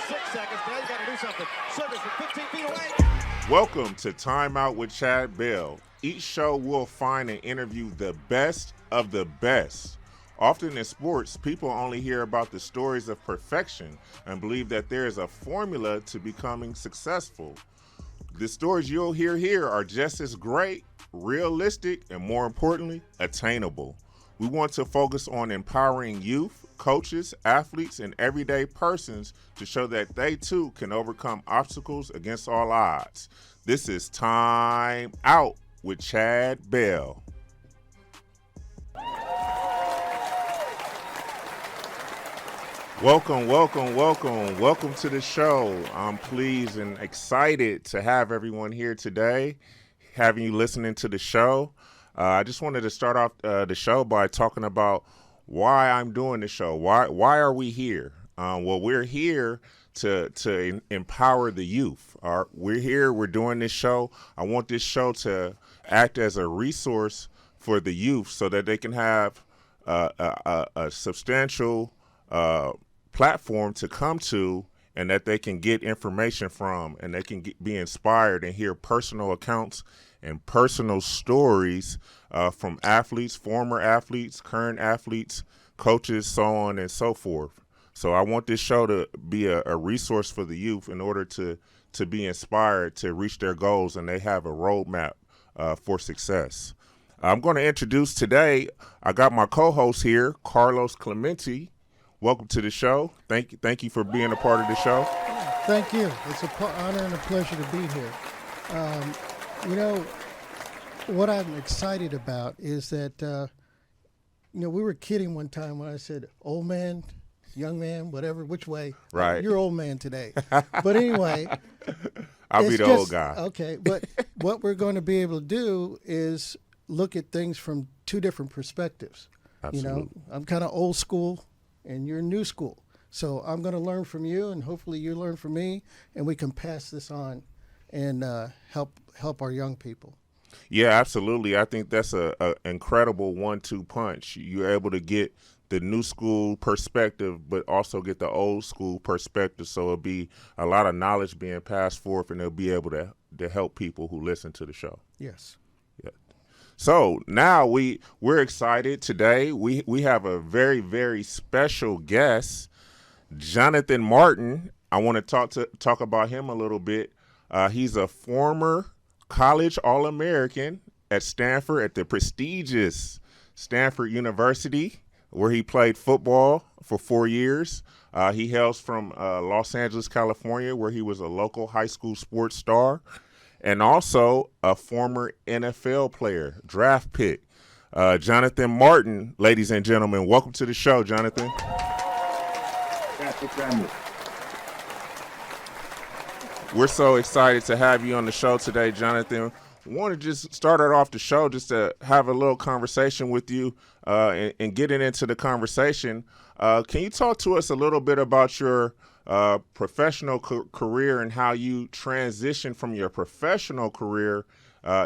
6 seconds. Now you got to do something. Service from 15 feet away. Welcome to Time Out with Chad Bell. Each show will find and interview the best of the best. Often in sports, people only hear about the stories of perfection and believe that there is a formula to becoming successful. The stories you'll hear here are just as great, realistic, and more importantly, attainable. We want to focus on empowering youth, coaches, athletes, and everyday persons to show that they too can overcome obstacles against all odds. This is Time Out with Chad Bell. Welcome to the show. I'm pleased and excited to have everyone here today, having you listening to the show. I just wanted to start off the show by talking about why I'm doing the show. Why are we here? Well, we're here to empower the youth. We're doing this show. I want this show to act as a resource for the youth so that they can have a substantial platform to come to, and that they can get information from, and they can be inspired and hear personal accounts and personal stories from athletes, former athletes, current athletes, coaches, so on and so forth. So I want this show to be a resource for the youth in order to be inspired to reach their goals, and they have a roadmap for success. I'm going to introduce today, I got my co-host here, Carlos Clemente. Welcome to the show. Thank you for being a part of the show. Thank you. It's an honor and a pleasure to be here. What I'm excited about is that, we were kidding one time when I said, old man, young man, whatever, which way. Right. You're old man today. But anyway. I'll be the old guy. Okay. But what we're going to be able to do is look at things from two different perspectives. Absolutely. I'm kind of old school and you're new school. So I'm going to learn from you, and hopefully you learn from me, and we can pass this on and help our young people. Yeah, absolutely. I think that's a incredible 1-2 punch. You're able to get the new school perspective, but also get the old school perspective. So it'll be a lot of knowledge being passed forth, and they'll be able to help people who listen to the show. Yes. Yeah. So now we're excited today. We have a very, very special guest, Jonathan Martin. I want to talk about him a little bit. He's a former college All-American at Stanford, at the prestigious Stanford University, where he played football for 4 years. He hails from Los Angeles, California, where he was a local high school sports star, and also a former NFL player, draft pick. Jonathan Martin, ladies and gentlemen, welcome to the show, Jonathan. We're so excited to have you on the show today, Jonathan. I want to just start off the show just to have a little conversation with you and getting into the conversation. Can you talk to us a little bit about your professional career and how you transitioned from your professional career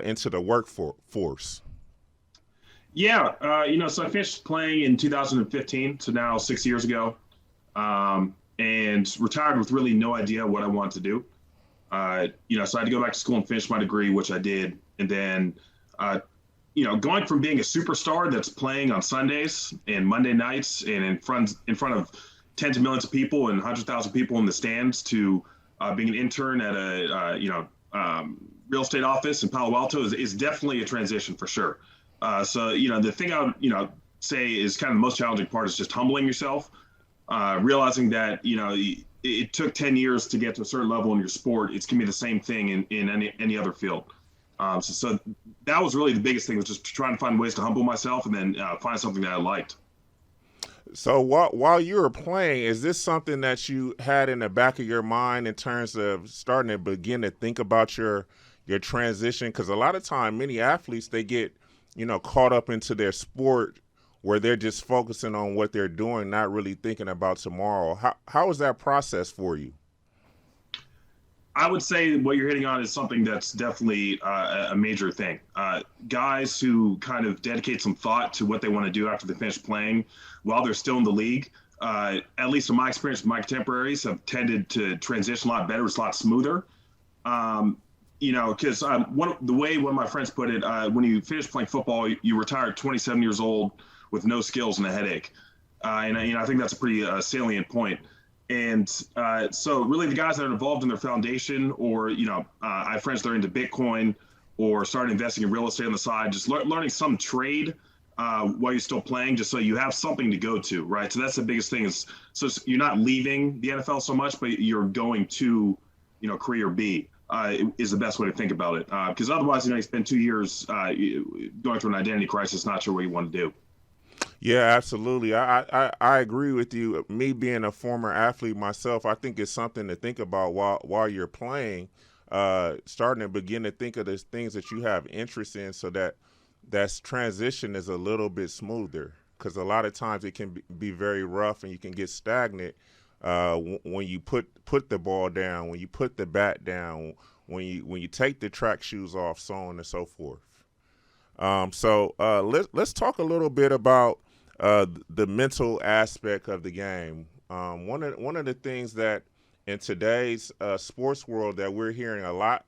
into the workforce? Yeah, so I finished playing in 2015, so now 6 years ago, and retired with really no idea what I wanted to do. So I had to go back to school and finish my degree, which I did. And then, going from being a superstar that's playing on Sundays and Monday nights and in front of tens of millions of people and 100,000 people in the stands to being an intern at a real estate office in Palo Alto is definitely a transition for sure. So the thing I would say is kind of the most challenging part is just humbling yourself, realizing that it took 10 years to get to a certain level in your sport. It's gonna be the same thing in any other field. So that was really the biggest thing, was just trying to find ways to humble myself and then find something that I liked. So while you were playing, is this something that you had in the back of your mind in terms of starting to begin to think about your transition? Because a lot of time, many athletes, they get, caught up into their sport where they're just focusing on what they're doing, not really thinking about tomorrow. How was that process for you? I would say what you're hitting on is something that's definitely a major thing. Guys who kind of dedicate some thought to what they want to do after they finish playing while they're still in the league, at least in my experience, my contemporaries have tended to transition a lot better. It's a lot smoother. Because the way one of my friends put it, when you finish playing football, you retire at 27 years old with no skills and a headache. I think that's a pretty salient point. And so really the guys that are involved in their foundation or, I have friends that are into Bitcoin or started investing in real estate on the side, just learning some trade while you're still playing, just so you have something to go to, right? So that's the biggest thing is, so you're not leaving the NFL so much, but you're going to, career B. Is the best way to think about it. Because otherwise, you spend 2 years going through an identity crisis, not sure what you want to do. Yeah, absolutely. I agree with you. Me being a former athlete myself, I think it's something to think about while you're playing, starting to begin to think of the things that you have interest in so that transition is a little bit smoother. Because a lot of times it can be very rough and you can get stagnant when you put the ball down, when you put the bat down, when you take the track shoes off, so on and so forth. So let's talk a little bit about the mental aspect of the game. One of the things that in today's sports world that we're hearing a lot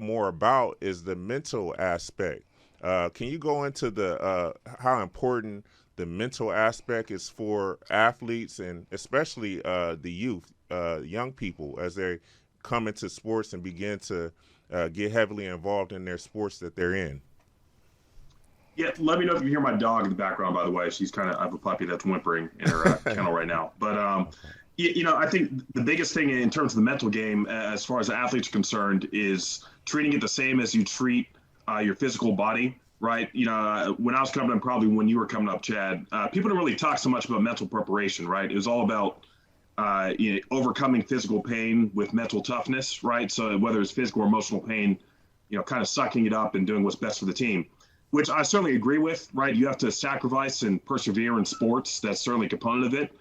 more about is the mental aspect. Can you go into the how important the mental aspect is for athletes and especially the youth, young people, as they come into sports and begin to get heavily involved in their sports that they're in? Yeah, let me know if you hear my dog in the background, by the way. I have a puppy that's whimpering in her kennel right now. But, I think the biggest thing in terms of the mental game, as far as athletes are concerned, is treating it the same as you treat your physical body, right? When I was coming up, probably when you were coming up, Chad, people don't really talk so much about mental preparation, right? It was all about overcoming physical pain with mental toughness, right? So whether it's physical or emotional pain, kind of sucking it up and doing what's best for the team, which I certainly agree with, right? You have to sacrifice and persevere in sports. That's certainly a component of it.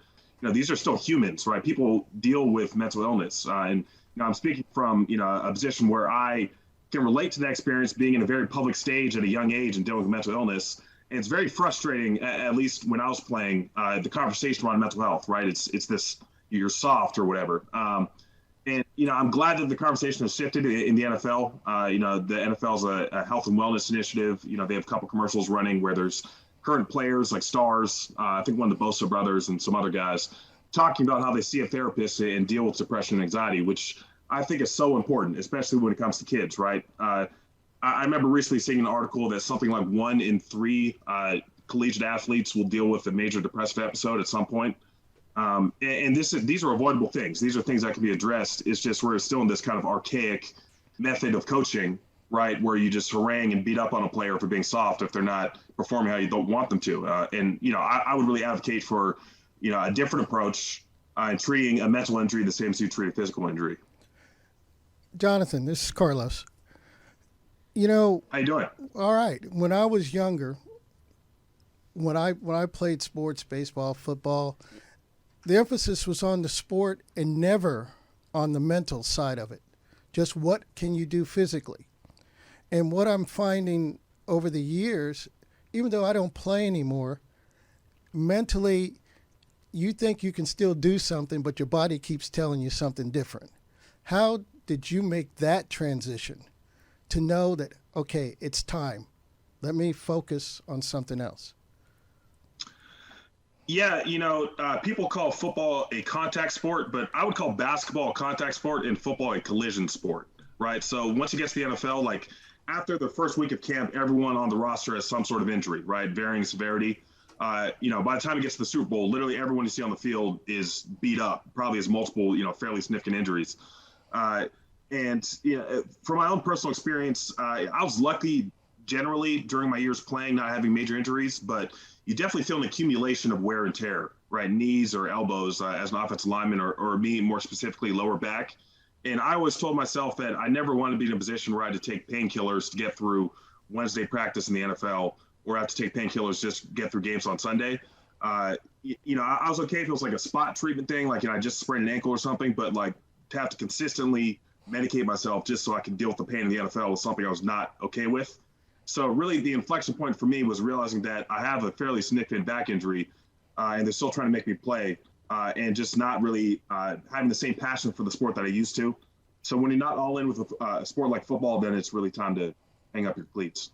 These are still humans, right? People deal with mental illness. And I'm speaking from, a position where I can relate to that experience being in a very public stage at a young age and dealing with mental illness. And it's very frustrating, at least when I was playing, the conversation around mental health, right? It's this, you're soft or whatever. And, I'm glad that the conversation has shifted in the NFL. The NFL is a health and wellness initiative. They have a couple commercials running where there's current players like stars, I think one of the Bosa brothers and some other guys, talking about how they see a therapist and deal with depression and anxiety, which I think is so important, especially when it comes to kids, right? I remember recently seeing an article that something like 1 in 3 collegiate athletes will deal with a major depressive episode at some point. And these are avoidable things. These are things that can be addressed. It's just we're still in this kind of archaic method of coaching, right, where you just harangue and beat up on a player for being soft if they're not performing how you don't want them to. I would really advocate for, a different approach in treating a mental injury the same as you treat a physical injury. Jonathan, this is Carlos. How you doing? All right. When I was younger, when I played sports, baseball, football, the emphasis was on the sport and never on the mental side of it. Just what can you do physically? And what I'm finding over the years, even though I don't play anymore, mentally, you think you can still do something, but your body keeps telling you something different. How did you make that transition to know that, okay, it's time. Let me focus on something else? Yeah, people call football a contact sport, but I would call basketball a contact sport and football a collision sport, right? So once you get to the NFL, like after the first week of camp, everyone on the roster has some sort of injury, right? Varying severity. By the time it gets to the Super Bowl, literally everyone you see on the field is beat up, probably has multiple, fairly significant injuries. From my own personal experience, I was lucky generally during my years playing, not having major injuries, but you definitely feel an accumulation of wear and tear, right? Knees or elbows as an offensive lineman or me more specifically lower back. And I always told myself that I never wanted to be in a position where I had to take painkillers to get through Wednesday practice in the NFL or I have to take painkillers just to get through games on Sunday. I was okay if it was like a spot treatment thing, like, I just sprained an ankle or something, but like to have to consistently medicate myself just so I can deal with the pain in the NFL was something I was not okay with. So really the inflection point for me was realizing that I have a fairly significant back injury and they're still trying to make me play. and just not really having the same passion for the sport that I used to. So when you're not all in with a sport like football, then it's really time to hang up your cleats.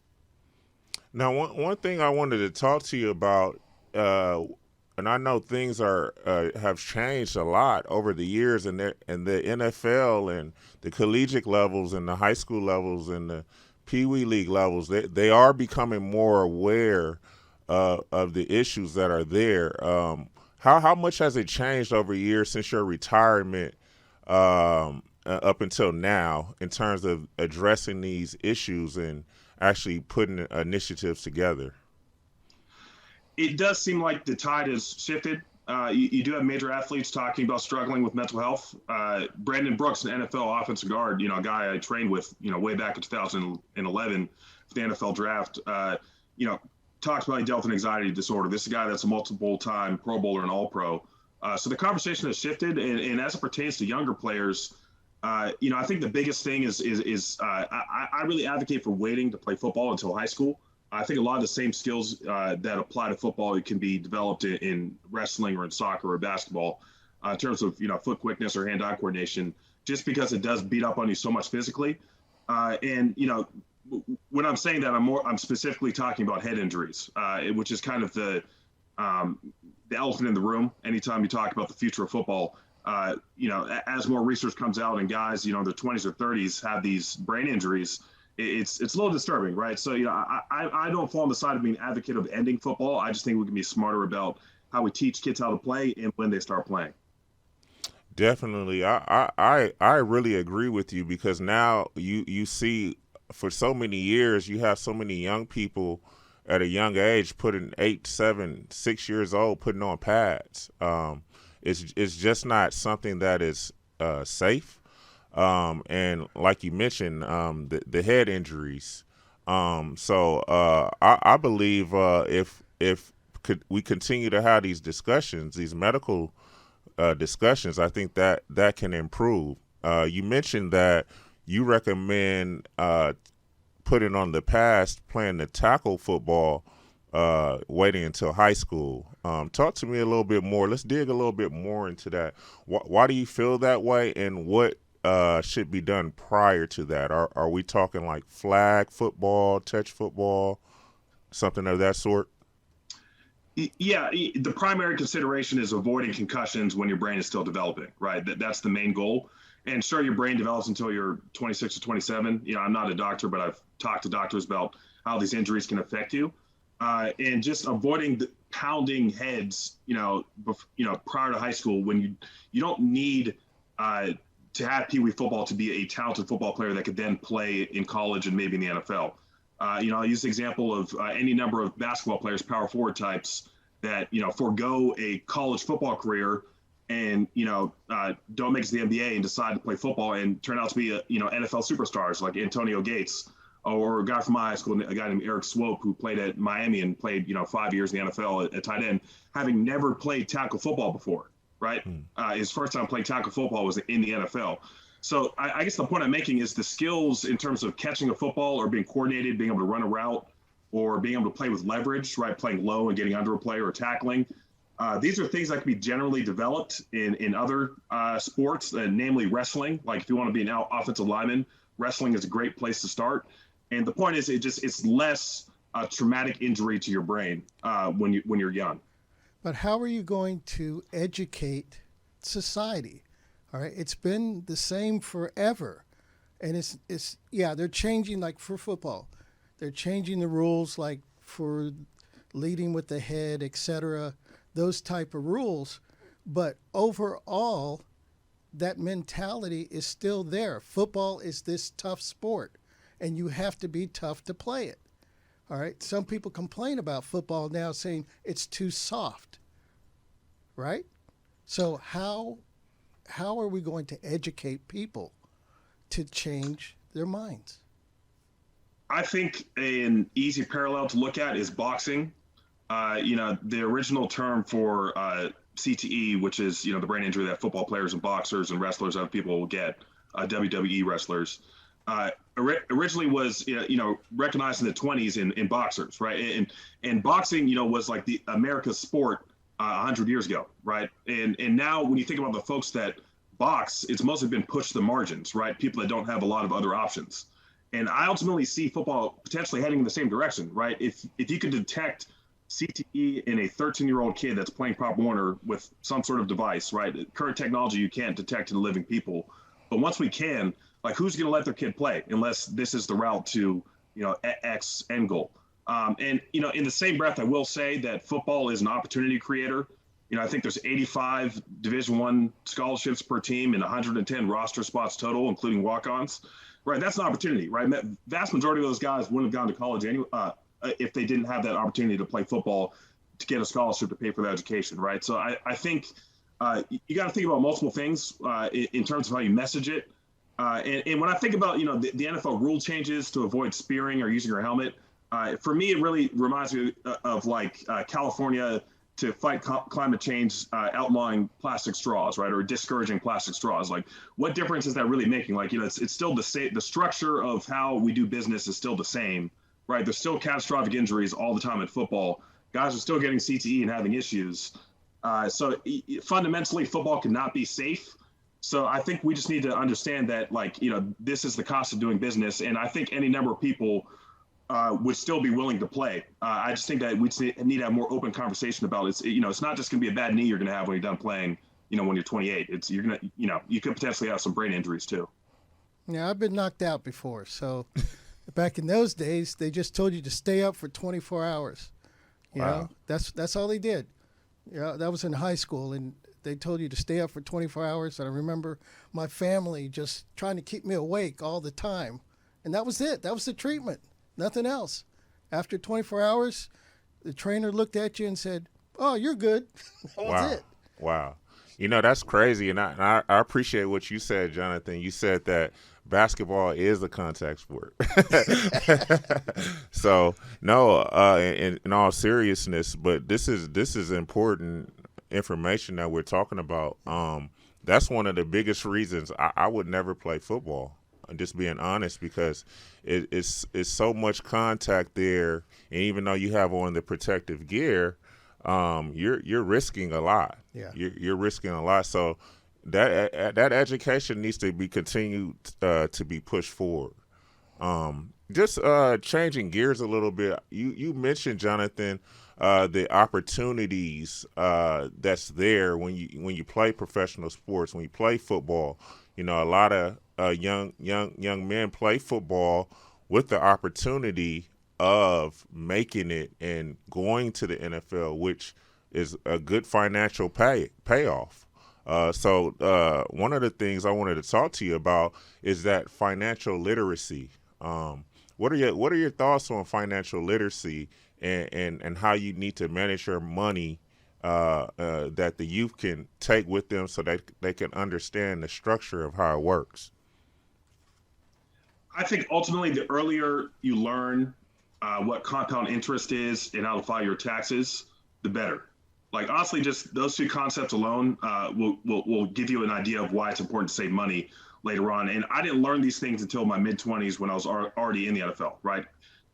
Now, one thing I wanted to talk to you about, and I know things are have changed a lot over the years, and the NFL and the collegiate levels and the high school levels and the Pee Wee League levels, they are becoming more aware of the issues that are there. How much has it changed over years since your retirement up until now in terms of addressing these issues and actually putting initiatives together? It does seem like the tide has shifted. You do have major athletes talking about struggling with mental health. Brandon Brooks, an NFL offensive guard, a guy I trained with, way back in 2011 for the NFL draft, talks about he dealt with an anxiety disorder. This is a guy that's a multiple-time Pro Bowler and All-Pro. So the conversation has shifted, and as it pertains to younger players, I think the biggest thing is I really advocate for waiting to play football until high school. I think a lot of the same skills that apply to football can be developed in wrestling or in soccer or basketball in terms of foot quickness or hand-eye coordination, just because it does beat up on you so much physically. When I'm saying that, I'm specifically talking about head injuries, which is kind of the elephant in the room. Anytime you talk about the future of football, as more research comes out and guys, in their 20s or 30s have these brain injuries, it's a little disturbing, right? So, I don't fall on the side of being an advocate of ending football. I just think we can be smarter about how we teach kids how to play and when they start playing. Definitely. I really agree with you, because now you see, for so many years, you have so many young people at a young age putting 8, 7, 6 years old, putting on pads. It's just not something that is safe. And like you mentioned, the head injuries. So I believe if we continue to have these discussions, these medical discussions, I think that can improve. You mentioned that you recommend putting on the pads, playing the tackle football, waiting until high school. Talk to me a little bit more. Let's dig a little bit more into that. Why do you feel that way, and what should be done prior to that? Are we talking like flag football, touch football, something of that sort? Yeah, the primary consideration is avoiding concussions when your brain is still developing, right? That's the main goal. And sure, your brain develops until you're 26 or 27. I'm not a doctor, but I've talked to doctors about how these injuries can affect you. And just avoiding the pounding heads, prior to high school, when you don't need to have Pee Wee football to be a talented football player that could then play in college and maybe in the NFL. I'll use the example of any number of basketball players, power forward types, that forego a college football career and don't make it to the NBA and decide to play football and turn out to be NFL superstars like Antonio Gates, or a guy from my high school, a guy named Eric Swope, who played at Miami and played 5 years in the NFL at tight end, having never played tackle football before. Right, his first time playing tackle football was in the NFL. So I guess the point I'm making is the skills in terms of catching a football or being coordinated, being able to run a route, or being able to play with leverage, right, playing low and getting under a player or tackling. These are things that can be generally developed in other sports, namely wrestling. Like if you want to be an offensive lineman, wrestling is a great place to start. And the point is, it's less traumatic injury to your brain when you're young. But how are you going to educate society? All right, it's been the same forever, and it's they're changing, like for football, they're changing the rules, like for leading with the head, etc. Those type of rules, but overall, that mentality is still there. Football is this tough sport, and you have to be tough to play it. All right. Some people complain about football now, saying it's too soft. Right? So how are we going to educate people to change their minds? I think an easy parallel to look at is boxing. The original term for CTE, which is the brain injury that football players and boxers and wrestlers, other people will get, WWE wrestlers. Originally was recognized in the 20s in boxers, right? And boxing was like the America's sport 100 years ago, right? And now when you think about the folks that box, it's mostly been pushed to the margins, right? People that don't have a lot of other options. And I ultimately see football potentially heading in the same direction, right? If you could detect CTE in a 13-year-old kid that's playing Pop Warner with some sort of device, right? Current technology you can't detect in living people, but once we can, like, who's going to let their kid play unless this is the route to, X end goal? And in the same breath, I will say that football is an opportunity creator. I think there's 85 Division I scholarships per team and 110 roster spots total, including walk-ons. Right, that's an opportunity, right? Vast majority of those guys wouldn't have gone to college anyway if they didn't have that opportunity to play football, to get a scholarship to pay for their education, right? So I think you got to think about multiple things in terms of how you message it. And when I think about, the NFL rule changes to avoid spearing or using your helmet, for me, it really reminds me of California to fight climate change, outlawing plastic straws, right, or discouraging plastic straws. Like, what difference is that really making? Like, it's still the same. The structure of how we do business is still the same, right? There's still catastrophic injuries all the time in football. Guys are still getting CTE and having issues. So fundamentally, football cannot be safe. So I think we just need to understand that, this is the cost of doing business. And I think any number of people would still be willing to play. I just think that we need to have more open conversation about it. It's not just going to be a bad knee you're going to have when you're done playing, when you're 28. You're going to, you could potentially have some brain injuries too. Yeah, I've been knocked out before. So back in those days, they just told you to stay up for 24 hours. You know, that's all they did. That was in high school, and they told you to stay up for 24 hours. And I remember my family just trying to keep me awake all the time. And that was it. That was the treatment. Nothing else. After 24 hours, the trainer looked at you and said, "Oh, you're good." That was it. Wow. That's crazy. And I appreciate what you said, Jonathan. You said that basketball is a contact sport. So, no, in all seriousness, but this is important information that we're talking about. That's one of the biggest reasons I would never play football. I'm just being honest, because it's so much contact there, and even though you have on the protective gear, you're risking a lot. Yeah, you're risking a lot. So that education needs to be continued to be pushed forward. Just changing gears a little bit. You mentioned, Jonathan, the opportunities that's there when you play professional sports, when you play football. A lot of young men play football with the opportunity of making it and going to the NFL, which is a good financial payoff. So one of the things I wanted to talk to you about is that financial literacy. What are your thoughts on financial literacy and how you need to manage your money that the youth can take with them so that they can understand the structure of how it works? I think ultimately the earlier you learn what compound interest is and how to file your taxes, the better. Like, honestly, just those two concepts alone will give you an idea of why it's important to save money later on. And I didn't learn these things until my mid-20s when I was already in the NFL, right?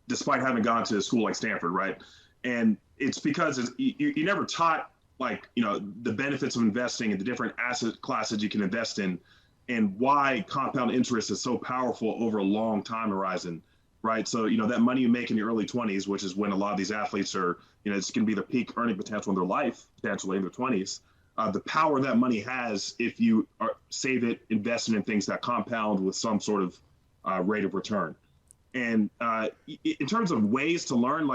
Despite having gone to a school like Stanford, right? And it's because you never taught, the benefits of investing and the different asset classes you can invest in, and why compound interest is so powerful over a long time horizon, right? So, that money you make in your early 20s, which is when a lot of these athletes are, it's going to be their peak earning potential in their life, potentially in their 20s. The power that money has if you save it, invest it in things that compound with some sort of rate of return. And in terms of ways to learn,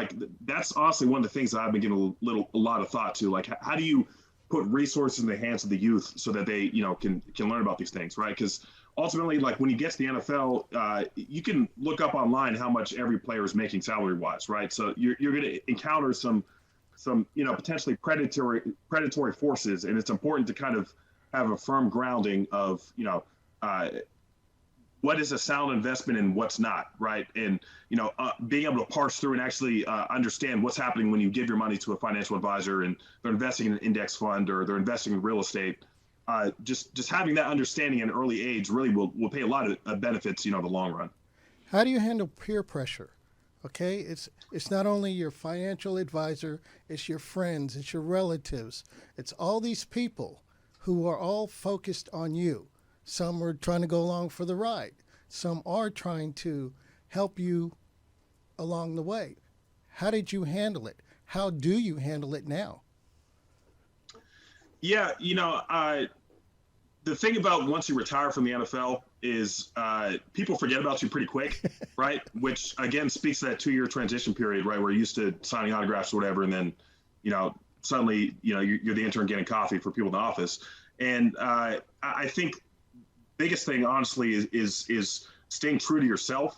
that's honestly one of the things that I've been giving a lot of thought to. Like, how do you put resources in the hands of the youth so that they, can learn about these things, right? Because ultimately, when you get to the NFL, you can look up online how much every player is making salary-wise, right? So you're going to encounter some potentially predatory forces, and it's important to kind of have a firm grounding of what is a sound investment and what's not, right? And being able to parse through and actually understand what's happening when you give your money to a financial advisor and they're investing in an index fund or they're investing in real estate. Just having that understanding at an early age really will pay a lot of benefits, the long run. How do you handle peer pressure? Okay, it's not only your financial advisor, it's your friends, it's your relatives, it's all these people who are all focused on you. Some are trying to go along for the ride. Some are trying to help you along the way. How did you handle it? How do you handle it now? Yeah, the thing about once you retire from the NFL is people forget about you pretty quick, right? Which again speaks to that 2-year transition period, right, where you're used to signing autographs or whatever, and then, suddenly, you're the intern getting coffee for people in the office. And I think biggest thing, honestly, is staying true to yourself,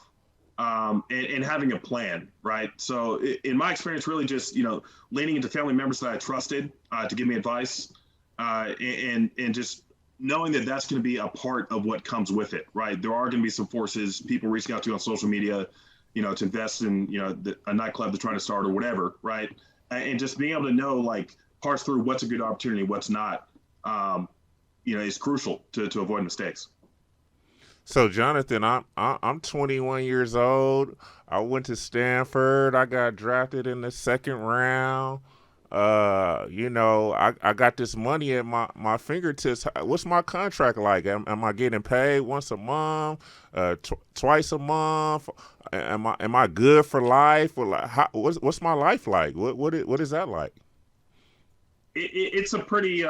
and having a plan, right? So in my experience, really just leaning into family members that I trusted to give me advice, and just knowing that that's going to be a part of what comes with it, right? There are going to be some forces, people reaching out to you on social media, to invest in, a nightclub they're trying to start or whatever, right? And just being able to know, like, parse through what's a good opportunity, what's not, is crucial to avoid mistakes. So Jonathan, I'm 21 years old. I went to Stanford. I got drafted in the second round. I got this money at my fingertips. What's my contract like? Am I getting paid once a month, twice a month? Am I good for life? Or like, what's my life like? What is that like? It's a pretty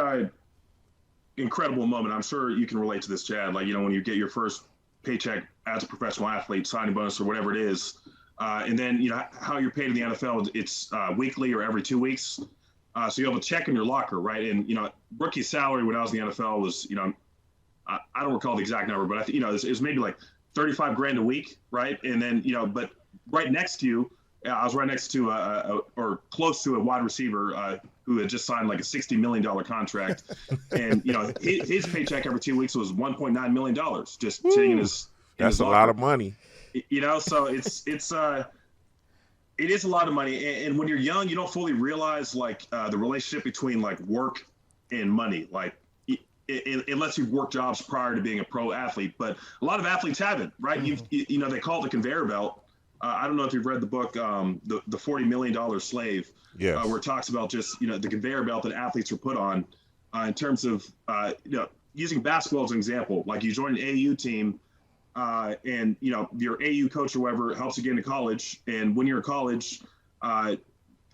incredible moment. I'm sure you can relate to this, Chad. Like, when you get your first paycheck as a professional athlete, signing bonus or whatever it is, and then how you're paid in the NFL, it's weekly or every 2 weeks. So you have a check in your locker, right? And rookie salary when I was in the NFL was, I don't recall the exact number, but I think it was maybe like 35 grand a week, right? And then but right next to you, I was right next to or close to a wide receiver who had just signed like a $60 million contract, and his paycheck every 2 weeks was $1.9 million just sitting in his. That's a lot of money. So it is a lot of money, and when you're young, you don't fully realize like the relationship between like work and money, like unless you've worked jobs prior to being a pro athlete. But a lot of athletes haven't, right? Mm-hmm. They call it the conveyor belt. I don't know if you've read the book, the $40 million Slave, yes. Where it talks about just the conveyor belt that athletes are put on, in terms of using basketball as an example. Like, you join an AAU team, and your AAU coach or whoever helps you get into college, and when you're in college,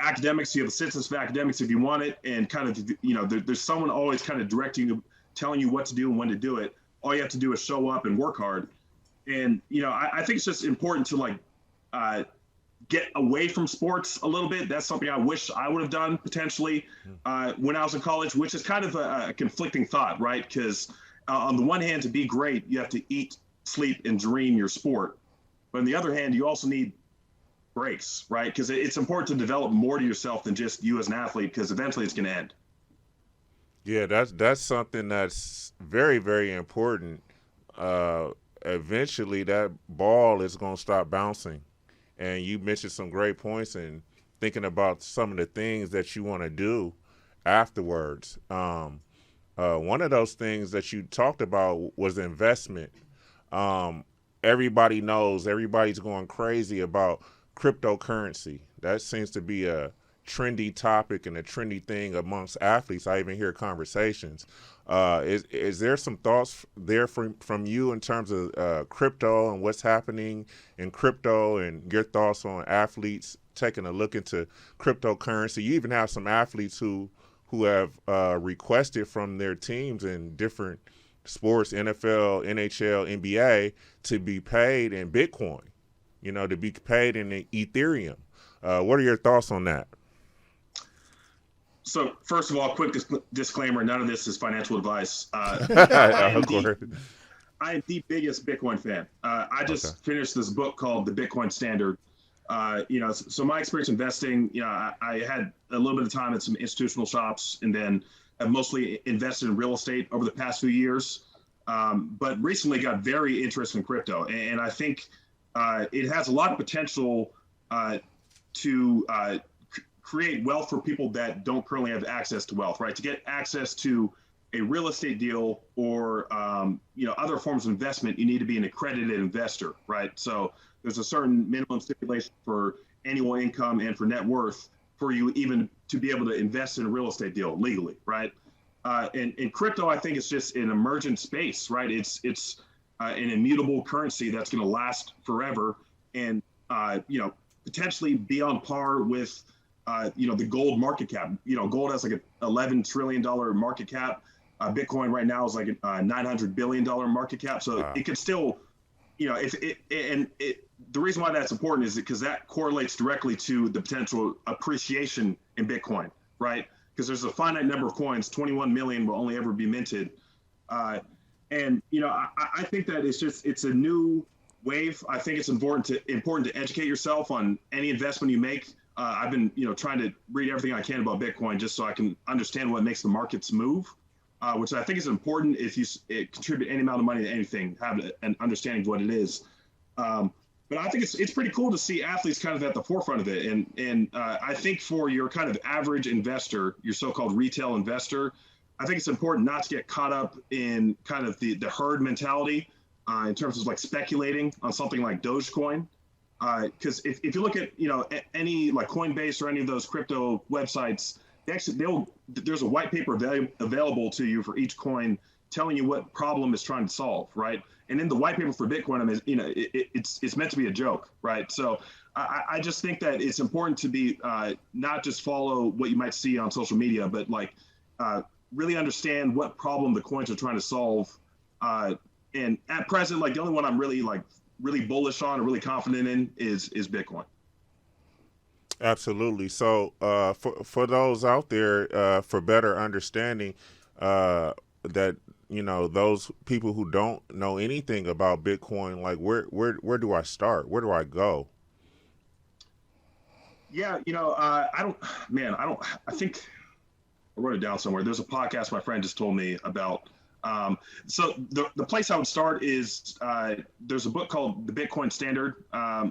academics, you have a census of academics if you want it, and kind of there's someone always kind of directing you, telling you what to do and when to do it. All you have to do is show up and work hard. And I think it's just important to like get away from sports a little bit. That's something I wish I would have done potentially when I was in college, which is kind of a conflicting thought, right? Because on the one hand, to be great, you have to eat, sleep, and dream your sport. But on the other hand, you also need breaks, right? Because it's important to develop more to yourself than just you as an athlete, because eventually it's going to end. Yeah, that's something that's very, very important. Eventually, that ball is going to stop bouncing. And you mentioned some great points in thinking about some of the things that you want to do afterwards. One of those things that you talked about was investment. Everybody knows, everybody's going crazy about cryptocurrency. That seems to be a trendy topic and a trendy thing amongst athletes. I even hear conversations. Is there some thoughts there from you in terms of crypto and what's happening in crypto, and your thoughts on athletes taking a look into cryptocurrency? You even have some athletes who have requested from their teams in different sports, NFL, NHL, NBA, to be paid in Bitcoin, to be paid in Ethereum. What are your thoughts on that? So first of all, quick disclaimer, none of this is financial advice. I am the biggest Bitcoin fan. I just finished this book called The Bitcoin Standard. So my experience investing, I had a little bit of time at some institutional shops, and then I've mostly invested in real estate over the past few years. But recently got very interested in crypto. And I think it has a lot of potential to create wealth for people that don't currently have access to wealth, right? To get access to a real estate deal or other forms of investment, you need to be an accredited investor, right? So there's a certain minimum stipulation for annual income and for net worth for you even to be able to invest in a real estate deal legally, right? And crypto, I think, is just an emergent space, right? It's an immutable currency that's going to last forever, and potentially be on par with the gold market cap. Gold has like an $11 trillion market cap. Bitcoin right now is like a $900 billion market cap. So It could still, the reason why that's important is because that correlates directly to the potential appreciation in Bitcoin, right? Because there's a finite number of coins, 21 million will only ever be minted. I think that it's a new wave. I think it's important to educate yourself on any investment you make. I've been, trying to read everything I can about Bitcoin just so I can understand what makes the markets move, which I think is important. If you contribute any amount of money to anything, have an understanding of what it is. But I think it's pretty cool to see athletes kind of at the forefront of it. And I think for your kind of average investor, your so-called retail investor, I think it's important not to get caught up in kind of the herd mentality in terms of like speculating on something like Dogecoin. Because if you look at any like Coinbase or any of those crypto websites, there's a white paper available to you for each coin telling you what problem it's trying to solve, right? And in the white paper for Bitcoin, I mean, it's meant to be a joke, right? So I just think that it's important to be not just follow what you might see on social media, but like really understand what problem the coins are trying to solve. And at present, like the only one I'm really bullish on or really confident in is Bitcoin. Absolutely. So for those out there, for better understanding, that those people who don't know anything about Bitcoin, like where do I start? Where do I go? Yeah, I think I wrote it down somewhere. There's a podcast my friend just told me about. So the place I would start is there's a book called The Bitcoin Standard,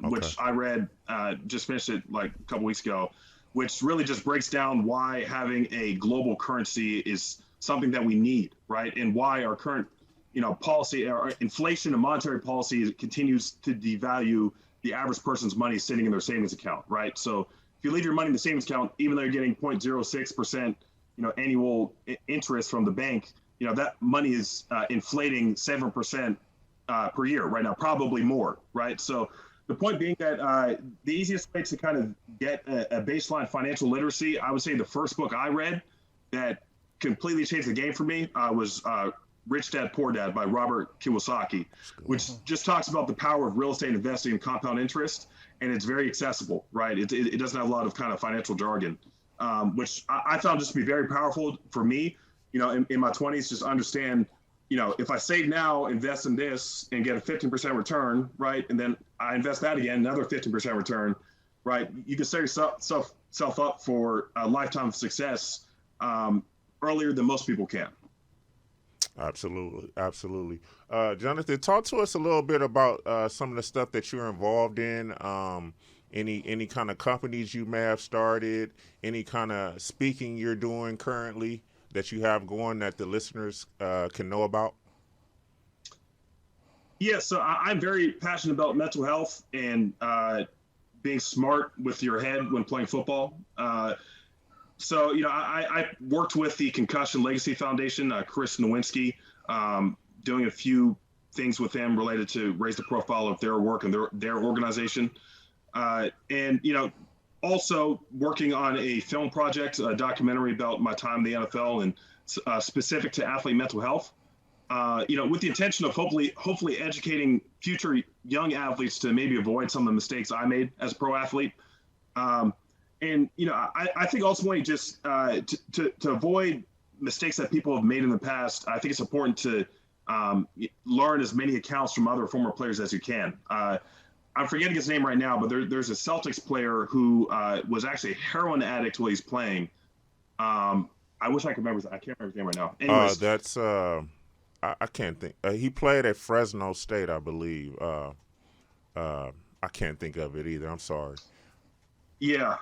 which I read, just finished it like a couple weeks ago, which really just breaks down why having a global currency is something that we need, right? And why our current, policy, our inflation and monetary policy continues to devalue the average person's money sitting in their savings account, right? So if you leave your money in the savings account, even though you're getting 0.06%, annual interest from the bank, that money is inflating 7% per year right now, probably more, right? So the point being that the easiest way to kind of get a baseline financial literacy, I would say the first book I read that completely changed the game for me was Rich Dad, Poor Dad by Robert Kiyosaki, which just talks about the power of real estate investing and compound interest. And it's very accessible, right? It doesn't have a lot of kind of financial jargon, which I found just to be very powerful for me. In my 20s, just understand, if I save now, invest in this and get a 15% return, right? And then I invest that again, another 15% return, right? You can set yourself up for a lifetime of success earlier than most people can. Absolutely. Absolutely. Jonathan, talk to us a little bit about some of the stuff that you're involved in. Any kind of companies you may have started, any kind of speaking you're doing currently that you have going that the listeners can know about? Yeah, so I'm very passionate about mental health and being smart with your head when playing football. So, I worked with the Concussion Legacy Foundation, Chris Nowinski, doing a few things with them related to raise the profile of their work and their organization. And also working on a film project, a documentary about my time in the NFL and specific to athlete mental health, with the intention of hopefully educating future young athletes to maybe avoid some of the mistakes I made as a pro athlete. And, I think ultimately just to avoid mistakes that people have made in the past, I think it's important to learn as many accounts from other former players as you can. I'm forgetting his name right now, but there's a Celtics player who was actually a heroin addict while he's playing. I wish I could remember. I can't remember his name right now. Anyways, that's I can't think. He played at Fresno State, I believe. I can't think of it either. I'm sorry. Yeah,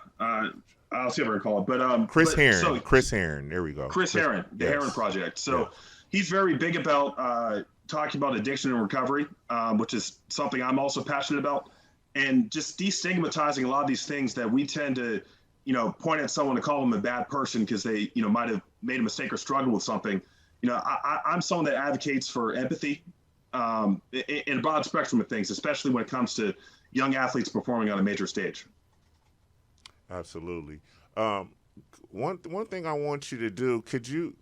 I'll see if I can call it. But Chris but, Herron. So, Chris Herron. There we go. Chris Herron, the Herron Project. So he's very big about talking about addiction and recovery, which is something I'm also passionate about, and just destigmatizing a lot of these things that we tend to, point at someone to call them a bad person because they, might have made a mistake or struggled with something. I'm someone that advocates for empathy in a broad spectrum of things, especially when it comes to young athletes performing on a major stage. Absolutely. One thing I want you to do, could you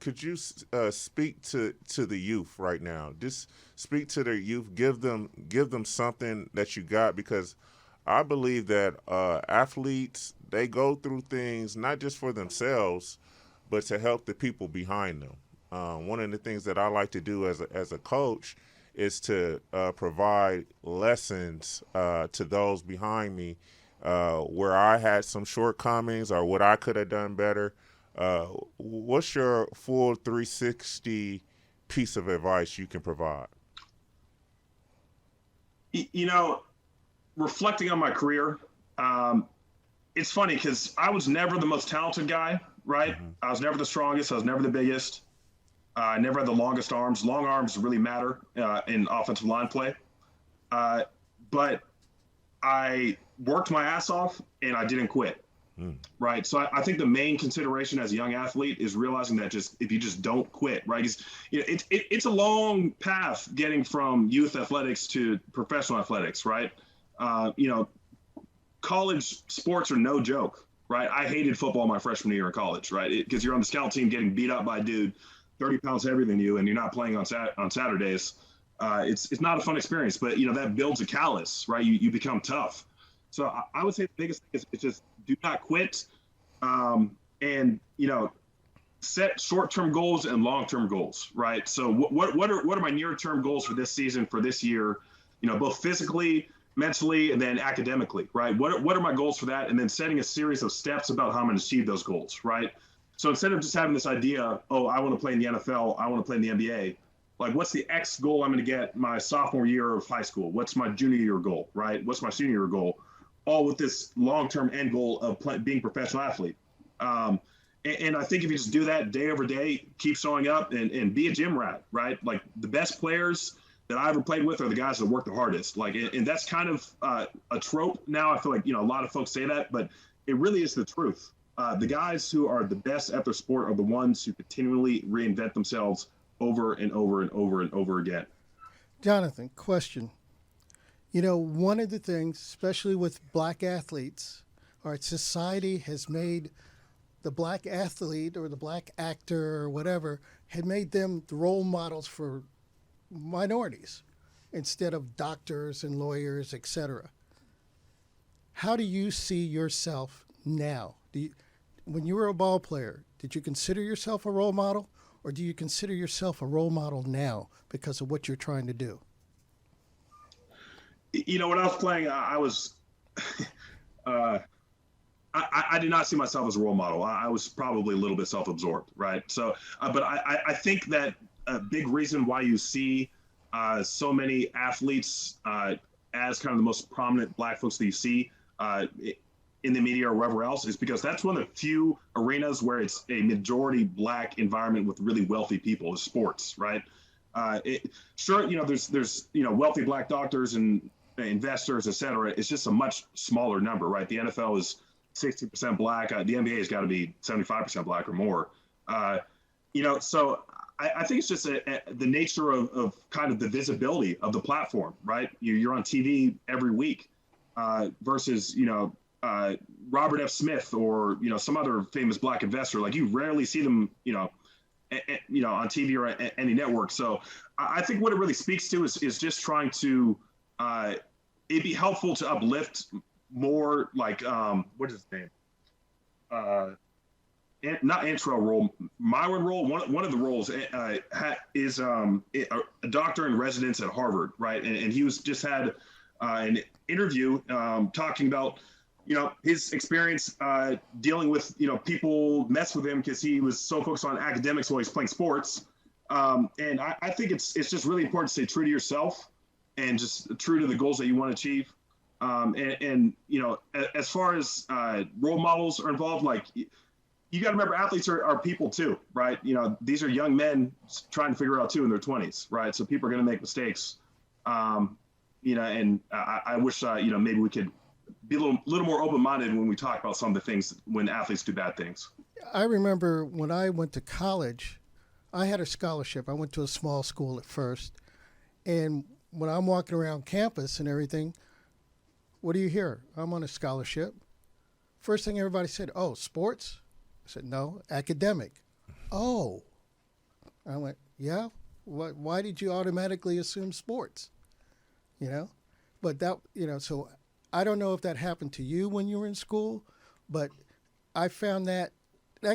speak to the youth right now? Just speak to the youth, give them something that you got, because I believe that athletes, they go through things not just for themselves, but to help the people behind them. One of the things that I like to do as a coach is to provide lessons to those behind me, where I had some shortcomings or what I could have done better. What's your full 360 piece of advice you can provide? Reflecting on my career, it's funny because I was never the most talented guy, right? Mm-hmm. I was never the strongest. I was never the biggest. I never had the longest arms. Long arms really matter in offensive line play. But I worked my ass off and I didn't quit. Right. So I think the main consideration as a young athlete is realizing that if you just don't quit, right? It's a long path getting from youth athletics to professional athletics, right? College sports are no joke, right? I hated football my freshman year in college, right? Because you're on the scout team getting beat up by a dude 30 pounds heavier than you, and you're not playing on Saturdays. It's not a fun experience, but that builds a callus, right? You become tough. So I would say the biggest thing is just do not quit, and set short-term goals and long-term goals, right? So what are my near-term goals for this season, for this year, both physically, mentally, and then academically, right? What are my goals for that? And then setting a series of steps about how I'm going to achieve those goals, right? So instead of just having this idea, oh, I want to play in the NFL, I want to play in the NBA, like what's the X goal I'm going to get my sophomore year of high school? What's my junior year goal, right? What's my senior year goal? All with this long-term end goal of being a professional athlete. And I think if you just do that day over day, keep showing up and be a gym rat, right? Like the best players that I ever played with are the guys that work the hardest. Like, and that's kind of a trope now. I feel like, a lot of folks say that, but it really is the truth. The guys who are the best at their sport are the ones who continually reinvent themselves over and over and over and over again. Jonathan, question. One of the things, especially with black athletes, our society has made the black athlete or the black actor or whatever, had made them the role models for minorities instead of doctors and lawyers, etc. How do you see yourself now? When you were a ball player, did you consider yourself a role model, or do you consider yourself a role model now because of what you're trying to do? When I was playing, I was, I did not see myself as a role model. I was probably a little bit self-absorbed, right? So, but I think that a big reason why you see so many athletes as kind of the most prominent black folks that you see in the media or wherever else is because that's one of the few arenas where it's a majority black environment with really wealthy people is sports, right? There's wealthy black doctors and investors, et cetera. It's just a much smaller number, right? The NFL is 60% black. The NBA has got to be 75% black or more. So I think it's just the nature of kind of the visibility of the platform, right? You're on TV every week versus, Robert F. Smith or, some other famous black investor. Like you rarely see them, on TV or any network. So I think what it really speaks to is just trying to, it'd be helpful to uplift more like, what is his name? Not intro role, Myron role. One of the roles is a doctor in residence at Harvard, right? And he just had an interview talking about, his experience dealing with, people mess with him because he was so focused on academics while he's playing sports. And I think it's just really important to stay true to yourself and just true to the goals that you want to achieve. And as far as role models are involved, like you got to remember, athletes are people too, right? These are young men trying to figure out too in their 20s, right? So people are going to make mistakes. And I wish maybe we could be a little more open-minded when we talk about some of the things when athletes do bad things. I remember when I went to college, I had a scholarship. I went to a small school at first, and when I'm walking around campus and everything, what do you hear? I'm on a scholarship. First thing everybody said, "Oh, sports?" I said, "No, academic." "Oh." I went, "Yeah? Why did you automatically assume sports?" But that, so I don't know if that happened to you when you were in school, but I found that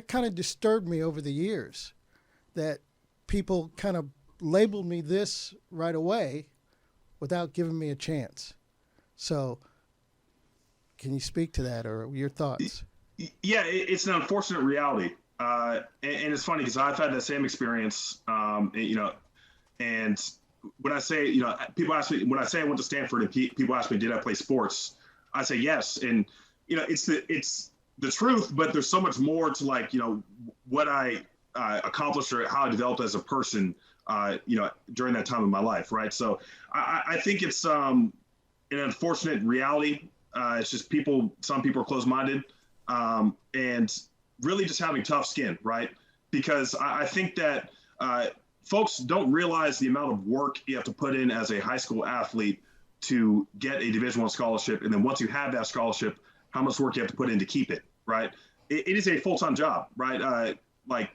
kind of disturbed me over the years, that people kind of labeled me this right away without giving me a chance. So can you speak to that or your thoughts? Yeah, it's an unfortunate reality. And it's funny because I've had that same experience, and when I say, people ask me, when I say I went to Stanford and people ask me, did I play sports? I say yes. And, it's the truth, but there's so much more to what I accomplished or how I developed as a person, during that time of my life. Right. So I think it's an unfortunate reality. It's just some people are closed-minded, and really just having tough skin. Right. Because I think that, folks don't realize the amount of work you have to put in as a high school athlete to get a Division I scholarship. And then once you have that scholarship, how much work you have to put in to keep it, right? It is a full-time job, right? I had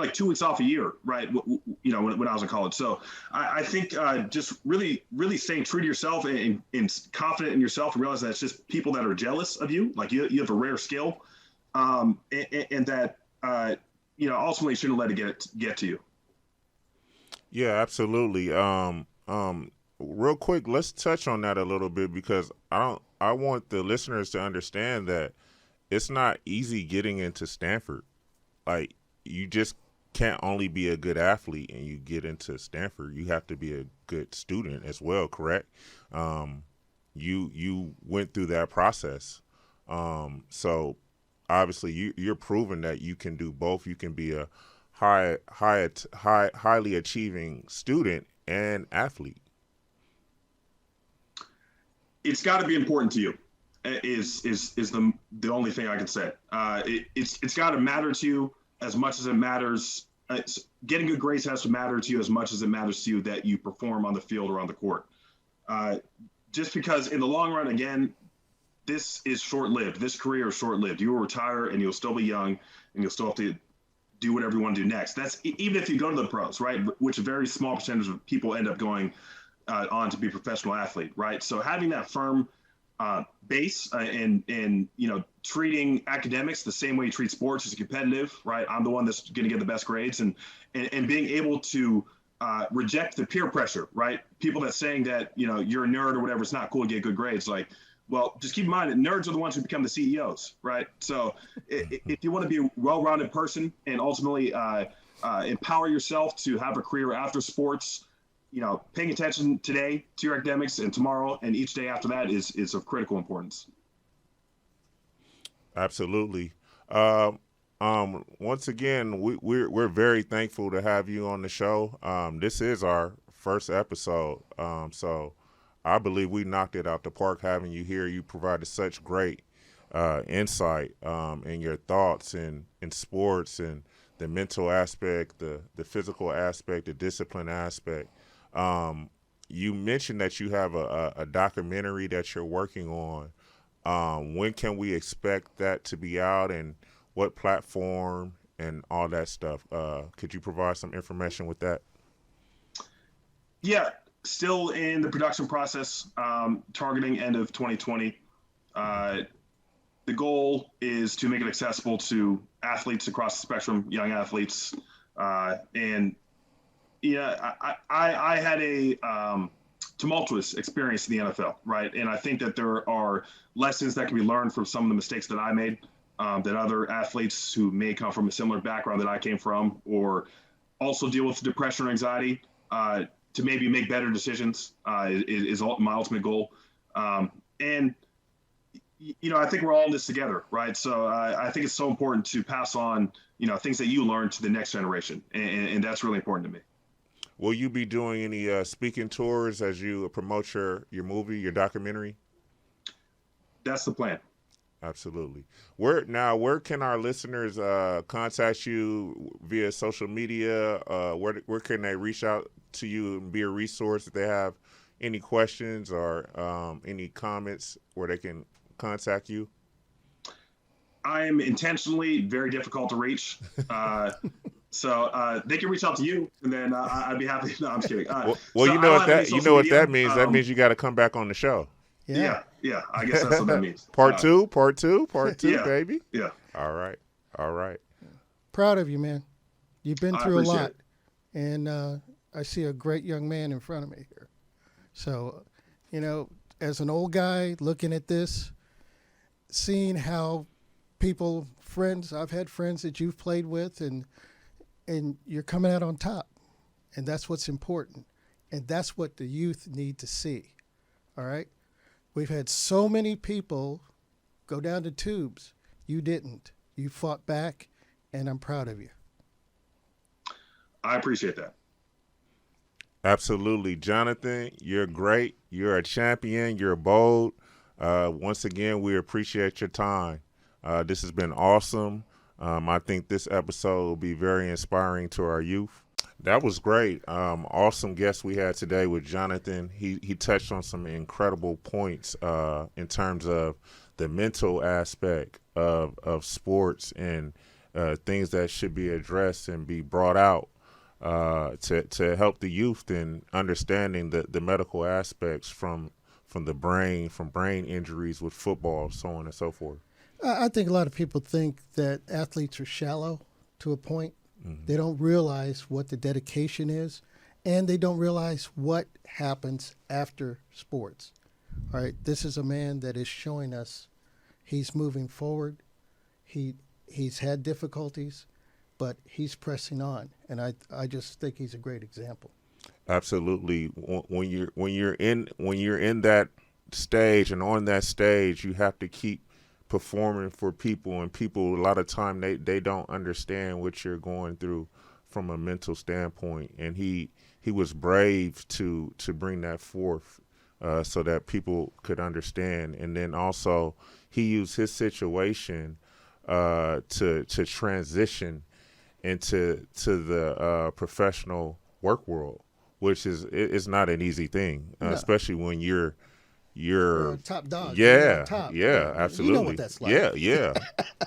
like 2 weeks off a year, right? When I was in college. So I think just really, really staying true to yourself and confident in yourself, and realize that it's just people that are jealous of you. Like you have a rare skill, and that, ultimately shouldn't let it get to you. Yeah, absolutely. Real quick, let's touch on that a little bit, because I want the listeners to understand that it's not easy getting into Stanford. Like, you just can't only be a good athlete and you get into Stanford. You have to be a good student as well, correct? You went through that process. So obviously you're proving that you can do both. You can be a highly achieving student and athlete. It's got to be important to you. Is the only thing I can say. It's got to matter to you as much as it matters. Getting good grades has to matter to you as much as it matters to you that you perform on the field or on the court. Just because in the long run, again, this is short-lived. This career is short-lived. You will retire and you'll still be young and you'll still have to do whatever you want to do next. That's even if you go to the pros, right? Which a very small percentage of people end up going on to be a professional athlete, right? So having that firm base and treating academics the same way you treat sports is competitive, right? I'm the one that's going to get the best grades, and being able to reject the peer pressure, right? People that saying that you're a nerd or whatever, it's not cool to get good grades. Like, well, just keep in mind that nerds are the ones who become the CEOs, right? So if you want to be a well-rounded person and ultimately empower yourself to have a career after sports, paying attention today to your academics and tomorrow and each day after that is of critical importance. Absolutely. Once again, we're very thankful to have you on the show. This is our first episode, so I believe we knocked it out the park having you here. You provided such great insight in your thoughts in sports and the mental aspect, the physical aspect, the discipline aspect. You mentioned that you have a documentary that you're working on. When can we expect that to be out, and what platform and all that stuff? Could you provide some information with that? Yeah, still in the production process, targeting end of 2020. The goal is to make it accessible to athletes across the spectrum, young athletes. And I had a tumultuous experience in the NFL, right? And I think that there are lessons that can be learned from some of the mistakes that I made, that other athletes who may come from a similar background that I came from, or also deal with depression or anxiety, to maybe make better decisions, is my ultimate goal. And I think we're all in this together, right? So I think it's so important to pass on, things that you learn to the next generation, and that's really important to me. Will you be doing any speaking tours as you promote your movie, your documentary? That's the plan. Absolutely. Where can our listeners contact you via social media? Where can they reach out to you and be a resource if they have any questions or any comments where they can contact you? I am intentionally very difficult to reach. So they can reach out to you, and then I'd be happy. No, I'm just kidding. Well, so you know what that media. means. That means you got to come back on the show. Yeah. I guess that's what that means. Part two, yeah, baby. Yeah. All right. Proud of you, man. You've been through a lot, it. and I see a great young man in front of me here. So, as an old guy looking at this, seeing how I've had friends that you've played with, and you're coming out on top, and that's what's important, and that's what the youth need to see. All right. We've had so many people go down the tubes. You didn't. You fought back, and I'm proud of you. I appreciate that. Absolutely. Jonathan, you're great. You're a champion. You're bold. Once again, we appreciate your time. This has been awesome. I think this episode will be very inspiring to our youth. That was great. Awesome guest we had today with Jonathan. He touched on some incredible points in terms of the mental aspect of sports and things that should be addressed and be brought out to help the youth in understanding the medical aspects from the brain, from brain injuries with football, so on and so forth. I think a lot of people think that athletes are shallow to a point. Mm-hmm. They don't realize what the dedication is, and they don't realize what happens after sports. All right, this is a man that is showing us he's moving forward. He's had difficulties, but he's pressing on, and I just think he's a great example. Absolutely. When you're in that stage and on that stage, you have to keep performing for people, and people a lot of time they don't understand what you're going through from a mental standpoint, and he was brave to bring that forth so that people could understand. And then also he used his situation to transition into the professional work world, which is not an easy thing, No. Especially when you're a top dog. Yeah, top. Absolutely. You know what that's like.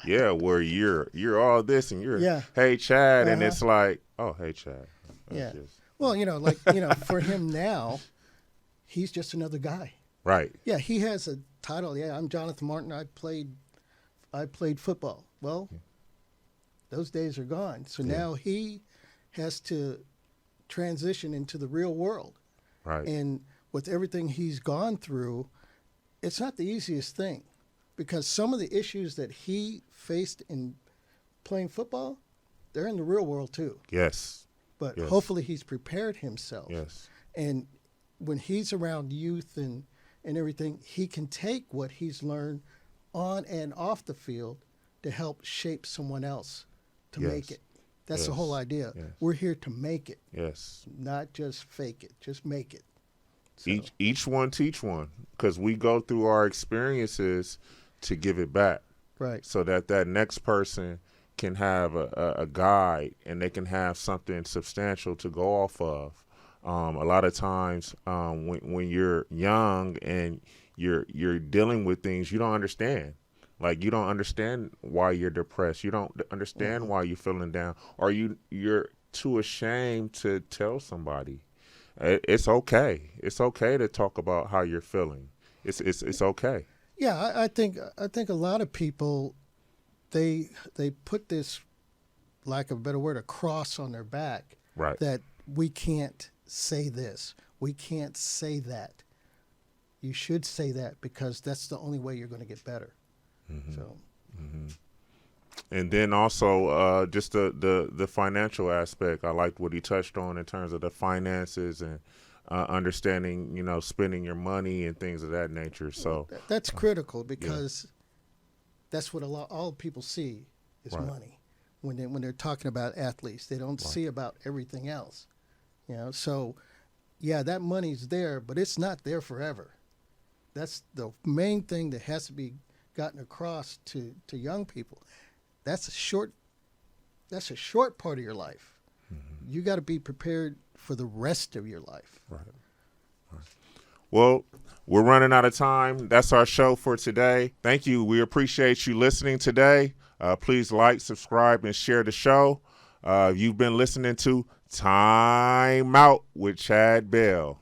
Yeah. Where you're all this and you're hey Chad, and it's like, oh hey Chad. Yeah. Well, for him now, he's just another guy. Right. Yeah, he has a title. Yeah, I'm Jonathan Martin. I played football. Well, those days are gone. So now he has to transition into the real world. Right. And with everything he's gone through, it's not the easiest thing, because some of the issues that he faced in playing football, they're in the real world too. Yes. But hopefully he's prepared himself. Yes. And when he's around youth and everything, he can take what he's learned on and off the field to help shape someone else to make it. That's the whole idea. Yes. We're here to make it. Yes. Not just fake it, just make it. So. Each one teach one, because we go through our experiences to give it back. Right. So that next person can have a guide, and they can have something substantial to go off of. A lot of times when you're young and you're dealing with things you don't understand. Like, you don't understand why you're depressed. You don't understand why you're feeling down, or you're too ashamed to tell somebody. It's okay. It's okay to talk about how you're feeling. It's okay. Yeah, I think a lot of people, they put this, lack of a better word, a cross on their back. Right. That we can't say this. We can't say that. You should say that, because that's the only way you're going to get better. Mm-hmm. So. Mm-hmm. And then also just the financial aspect. I liked what he touched on in terms of the finances and understanding, spending your money and things of that nature. So That's critical because that's what all people see is Right. money when they're talking about athletes. They don't see about everything else. So yeah, that money's there, but it's not there forever. That's the main thing that has to be gotten across to young people. That's a short part of your life. Mm-hmm. You got to be prepared for the rest of your life. Right. Well, we're running out of time. That's our show for today. Thank you. We appreciate you listening today. Please like, subscribe, and share the show. You've been listening to Time Out with Chad Bell.